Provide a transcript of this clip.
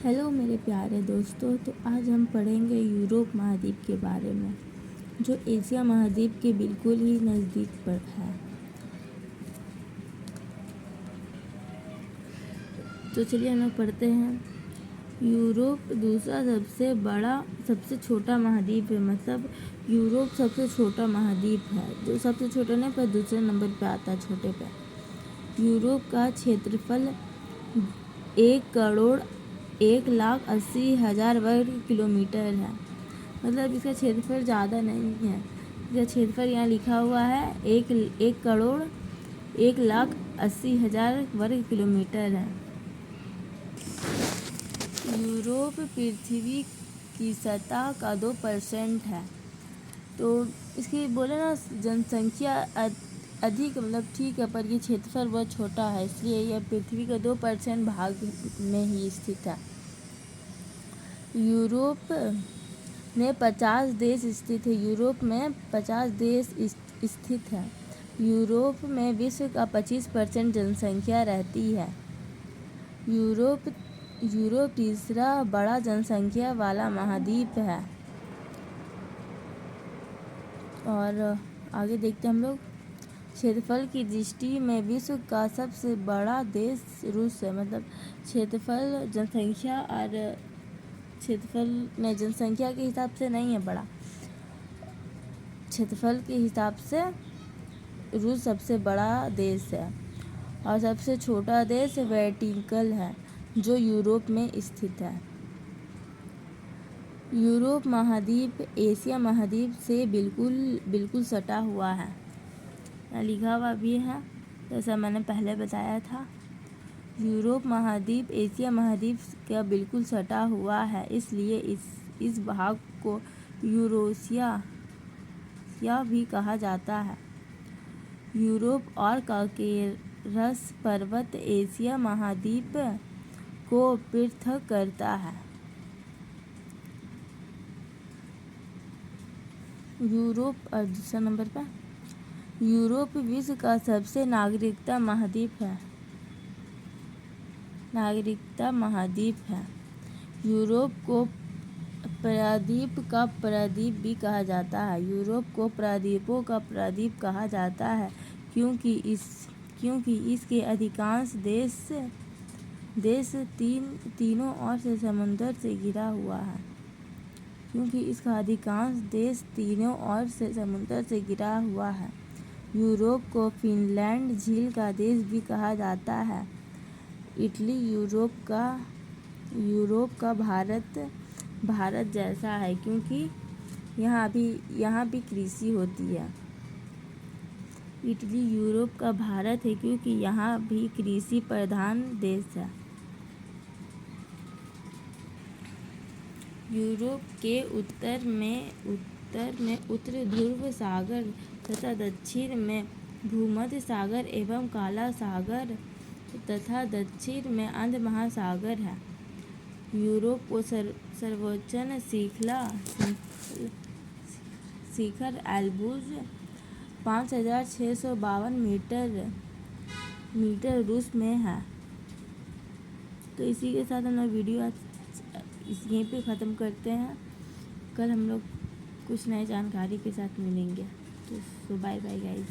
Hello मेरे प्यारे दोस्तों। तो आज हम पढ़ेंगे यूरोप महाद्वीप के बारे में, जो एशिया महाद्वीप के बिल्कुल ही नज़दीक पर है। तो चलिए हम लोग पढ़ते हैं। यूरोप दूसरा सबसे छोटा महाद्वीप है। मतलब यूरोप सबसे छोटा महाद्वीप है, जो सबसे छोटा नहीं पर दूसरे नंबर पे आता है छोटे पे। यूरोप का क्षेत्रफल 1,80,00,000 वर्ग किलोमीटर है। मतलब इसका क्षेत्रफल ज़्यादा नहीं है। इसका क्षेत्रफल यहाँ लिखा हुआ है 1,80,00,000 वर्ग किलोमीटर है। यूरोप पृथ्वी की सतह का 2% है। तो इसकी बोले ना जनसंख्या अधिक, मतलब ठीक है, पर ये क्षेत्रफल बहुत छोटा है, इसलिए यह पृथ्वी का 2% भाग में ही स्थित है। यूरोप में 50 देश स्थित है। यूरोप में 50 देश स्थित है। यूरोप में विश्व का 25% जनसंख्या रहती है। यूरोप तीसरा बड़ा जनसंख्या वाला महाद्वीप है। और आगे देखते हैं हम लोग। क्षेत्रफल की दृष्टि में विश्व का सबसे बड़ा देश रूस है। मतलब जनसंख्या के हिसाब से नहीं है बड़ा, क्षेत्रफल के हिसाब से रूस सबसे बड़ा देश है। और सबसे छोटा देश वेटिकन है, जो यूरोप में स्थित है। यूरोप महाद्वीप एशिया महाद्वीप से बिल्कुल सटा हुआ है। यहाँ लिखा हुआ भी है, जैसा मैंने पहले बताया था। यूरोप महाद्वीप एशिया महाद्वीप का बिल्कुल सटा हुआ है, इसलिए इस भाग को यूरेशिया भी कहा जाता है। यूरोप और कॉकेशस पर्वत एशिया महाद्वीप को पृथक करता है। यूरोप और दूसरा नंबर पर यूरोप विश्व का सबसे नागरिकता महाद्वीप है। यूरोप को प्रायद्वीप का प्रायद्वीप भी कहा जाता है। यूरोप को प्रायद्वीपों का प्रायद्वीप कहा जाता है क्योंकि इसके अधिकांश देश तीनों ओर से समुद्र से घिरा हुआ है। यूरोप को फिनलैंड झील का देश भी कहा जाता है। इटली यूरोप का भारत जैसा है, क्योंकि यहाँ भी कृषि होती है। इटली यूरोप का भारत है क्योंकि यहाँ भी कृषि प्रधान देश है। यूरोप के उत्तर में उत्तरी ध्रुव सागर तथा दक्षिण में भूमध्य सागर एवं काला सागर तथा दक्षिण में अंध महासागर है। यूरोप को सर्वोच्च शिखर एल्ब्रूज 5,652 मीटर रूस में है। तो इसी के साथ हम लोग वीडियो आज यहीं पे ख़त्म करते हैं। कल हम लोग कुछ नई जानकारी के साथ मिलेंगे। तो बाय बाय गाइस।